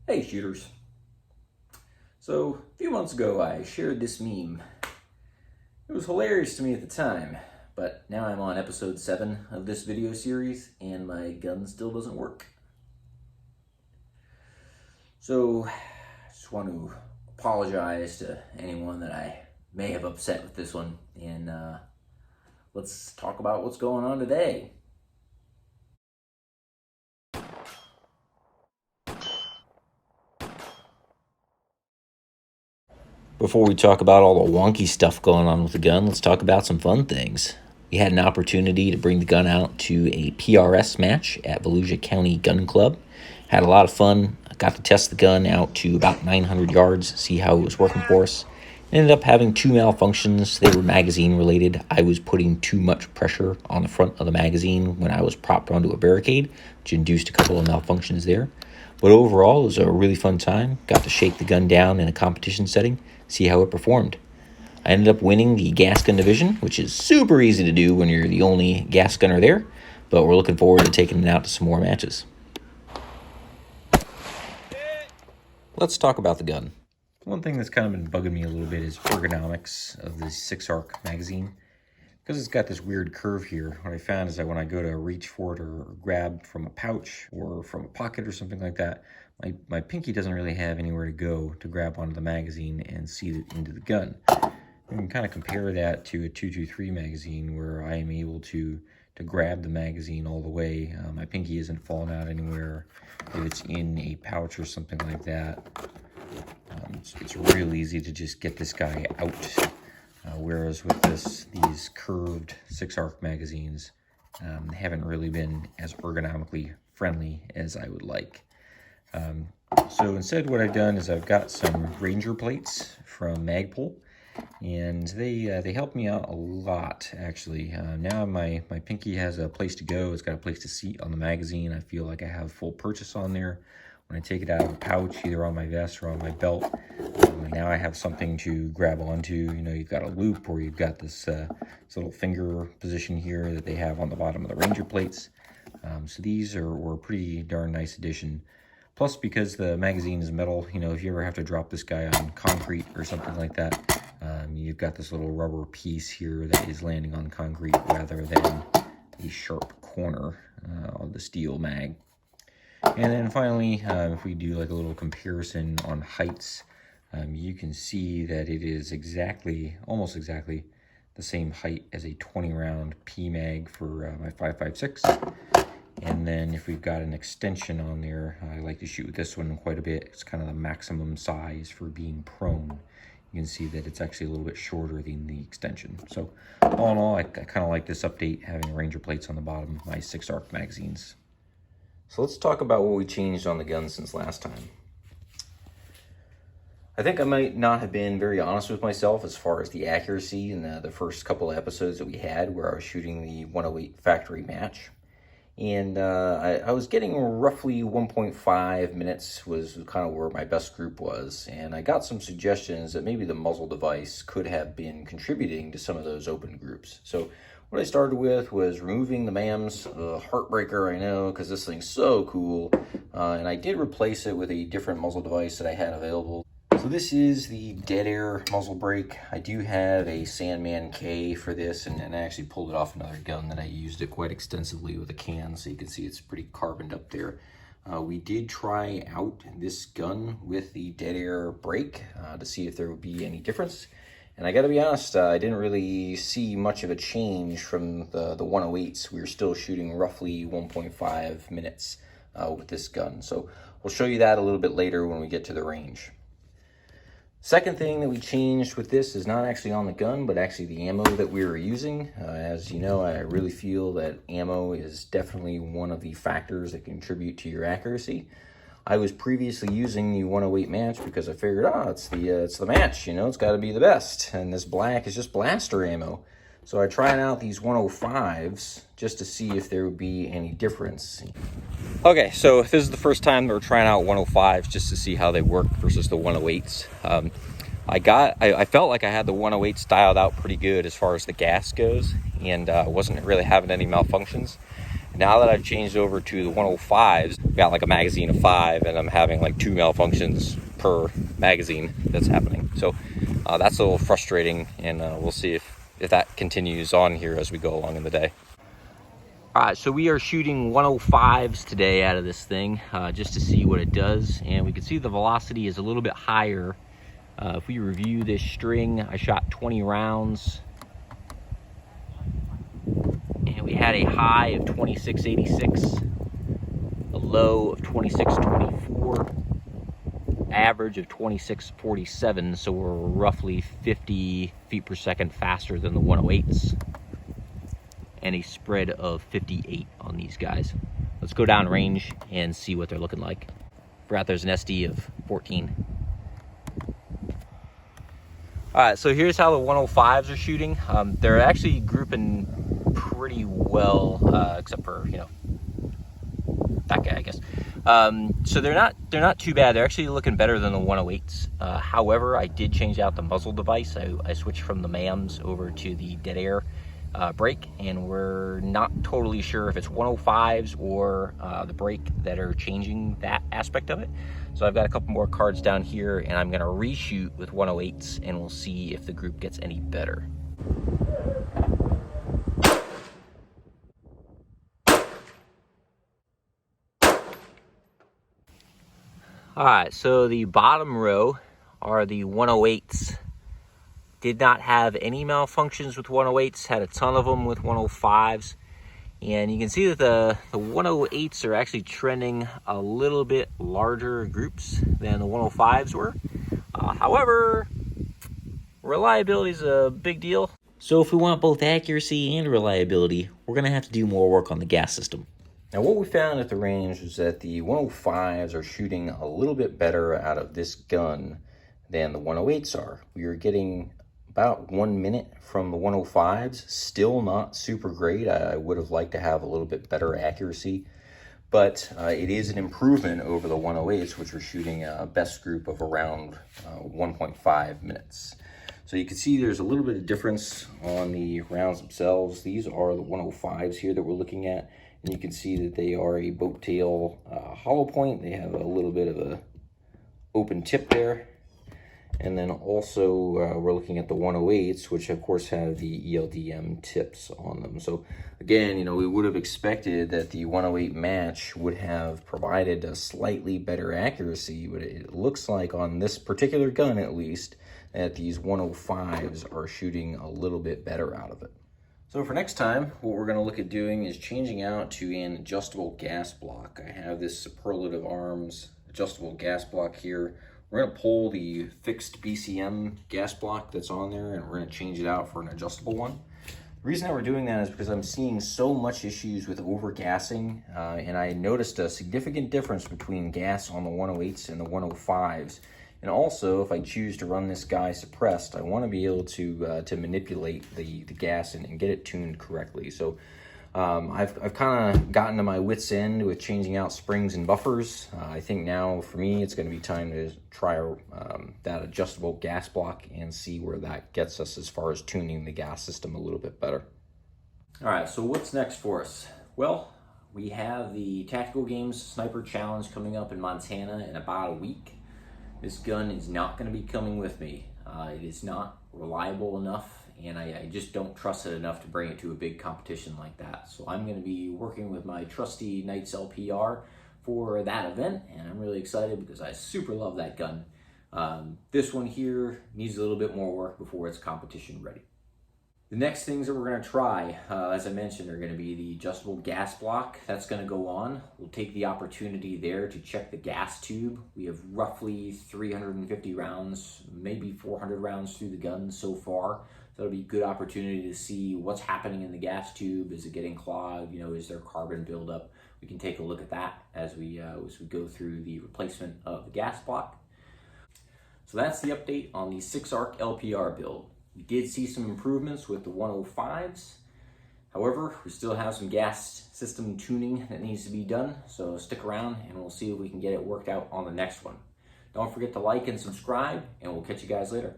Hey shooters. So a few months ago I shared this meme. It was hilarious to me at the time, but now I'm on episode 7 of this video series and my gun still doesn't work. So I just want to apologize to anyone that I may have upset with this one, and let's talk about what's going on today. Before we talk about all the wonky stuff going on with the gun, let's talk about some fun things. We had an opportunity to bring the gun out to a PRS match at Volusia County Gun Club. Had a lot of fun. Got to test the gun out to about 900 yards, see how it was working for us. Ended up having 2 malfunctions. They were magazine related. I was putting too much pressure on the front of the magazine when I was propped onto a barricade, which induced a couple of malfunctions there. But overall, it was a really fun time. Got to shake the gun down in a competition setting, see how it performed. I ended up winning the gas gun division, which is super easy to do when you're the only gas gunner there, but we're looking forward to taking it out to some more matches. Let's talk about the gun. One thing that's kind of been bugging me a little bit is ergonomics of the 6-arc magazine. Because it's got this weird curve here, what I found is that when I go to reach for it or grab from a pouch or from a pocket or something like that, my pinky doesn't really have anywhere to go to grab onto the magazine and seat it into the gun. You can kind of compare that to a 223 magazine where I am able to grab the magazine all the way. My pinky isn't falling out anywhere. If it's in a pouch or something like that, it's real easy to just get this guy out. Whereas with these curved 6-arc magazines haven't really been as ergonomically friendly as I would like. So instead what I've done is I've got some Ranger plates from Magpul, and they help me out a lot, actually. Now my pinky has a place to go. It's got a place to seat on the magazine. I feel like I have full purchase on there. When I take it out of the pouch, either on my vest or on my belt, now I have something to grab onto. You know, you've got a loop, or you've got this little finger position here that they have on the bottom of the Ranger plates. So these were a pretty darn nice addition. Plus, because the magazine is metal, you know, if you ever have to drop this guy on concrete or something like that, you've got this little rubber piece here that is landing on concrete rather than a sharp corner of the steel mag. And then finally, if we do like a little comparison on heights, you can see that it is almost exactly the same height as a 20-round PMag for my 5.56. And then if we've got an extension on there, I like to shoot with this one quite a bit. It's kind of the maximum size for being prone. You can see that it's actually a little bit shorter than the extension. So all in all, I kind of like this update, having Ranger plates on the bottom of my 6-arc magazines. So let's talk about what we changed on the gun since last time. I think I might not have been very honest with myself as far as the accuracy in the first couple of episodes that we had where I was shooting the 108 factory match. And I was getting roughly 1.5 minutes was kind of where my best group was. And I got some suggestions that maybe the Muzzle Device could have been contributing to some of those open groups. So what I started with was removing the MAMS, heartbreaker, I know, because this thing's so cool. And I did replace it with a different muzzle device that I had available. So this is the Dead Air muzzle brake. I do have a Sandman K for this, and I actually pulled it off another gun that I used it quite extensively with a can, so you can see it's pretty carboned up there. We did try out this gun with the Dead Air brake to see if there would be any difference. And I gotta be honest, I didn't really see much of a change from the 108s. We were still shooting roughly 1.5 minutes with this gun. So we'll show you that a little bit later when we get to the range. Second thing that we changed with this is not actually on the gun, but actually the ammo that we were using. As you know, I really feel that ammo is definitely one of the factors that contribute to your accuracy. I was previously using the 108 match because I figured, it's the match, you know, it's got to be the best. And this black is just blaster ammo. So I tried out these 105s just to see if there would be any difference. Okay, so this is the first time we're trying out 105s just to see how they work versus the 108s. I felt like I had the 108s dialed out pretty good as far as the gas goes, and wasn't really having any malfunctions. Now that I've changed over to the 105s, got like a magazine of 5, and I'm having like 2 malfunctions per magazine that's happening. So that's a little frustrating, and we'll see if that continues on here as we go along in the day. All right, so we are shooting 105s today out of this thing just to see what it does, and we can see the velocity is a little bit higher. If we review this string, I shot 20 rounds, and we had a high of 2686, a low of 2624, average of 2647, so we're roughly 50 feet per second faster than the 108s, and a spread of 58 on these guys. Let's go down range and see what they're looking like. Forgot there's an SD of 14. All right, so here's how the 105s are shooting. They're actually grouping pretty well, except for, you know, that guy, I guess. So they're not too bad. They're actually looking better than the 108s. However, I did change out the muzzle device. I switched from the MAMs over to the dead air brake, and we're not totally sure if it's 105s or the brake that are changing that aspect of it. So I've got a couple more cards down here, and I'm gonna reshoot with 108s, and we'll see if the group gets any better. All right, so the bottom row are the 108s. Did not have any malfunctions with 108s, had a ton of them with 105s. And you can see that the 108s are actually trending a little bit larger groups than the 105s were. However, reliability is a big deal. So if we want both accuracy and reliability, we're gonna have to do more work on the gas system. Now what we found at the range was that the 105s are shooting a little bit better out of this gun than the 108s are. We are getting about 1 minute from the 105s, still not super great. I would have liked to have a little bit better accuracy, but it is an improvement over the 108s, which are shooting a best group of around 1.5 minutes. So you can see there's a little bit of difference on the rounds themselves. These are the 105s here that we're looking at, and you can see that they are a boat tail hollow point. They have a little bit of a open tip there. And then also we're looking at the 108s, which of course have the ELDM tips on them. So again, you know, we would have expected that the 108 match would have provided a slightly better accuracy, but it looks like on this particular gun at least, that these 105s are shooting a little bit better out of it. So for next time, what we're gonna look at doing is changing out to an adjustable gas block. I have this Superlative Arms adjustable gas block here. We're gonna pull the fixed BCM gas block that's on there, and we're gonna change it out for an adjustable one. The reason that we're doing that is because I'm seeing so much issues with overgassing, and I noticed a significant difference between gas on the 108s and the 105s. And also, if I choose to run this guy suppressed, I wanna be able to manipulate the gas and get it tuned correctly. So I've kind of gotten to my wit's end with changing out springs and buffers. I think now for me it's going to be time to try that adjustable gas block and see where that gets us as far as tuning the gas system a little bit better. All right, so what's next for us? Well, we have the Tactical Games Sniper Challenge coming up in Montana in about a week. This gun is not going to be coming with me. It is not reliable enough, and I just don't trust it enough to bring it to a big competition like that. So I'm going to be working with my trusty Knights LPR for that event, and I'm really excited because I super love that gun. This one here needs a little bit more work before it's competition ready. The next things that we're going to try, as I mentioned, are going to be the adjustable gas block. That's going to go on. We'll take the opportunity there to check the gas tube. We have roughly 350 rounds, maybe 400 rounds through the gun so far. So it'll be a good opportunity to see what's happening in the gas tube. Is it getting clogged? You know, is there carbon buildup? We can take a look at that as we go through the replacement of the gas block. So that's the update on the 6-arc LPR build. We did see some improvements with the 105s. However, we still have some gas system tuning that needs to be done. So stick around and we'll see if we can get it worked out on the next one. Don't forget to like and subscribe, and we'll catch you guys later.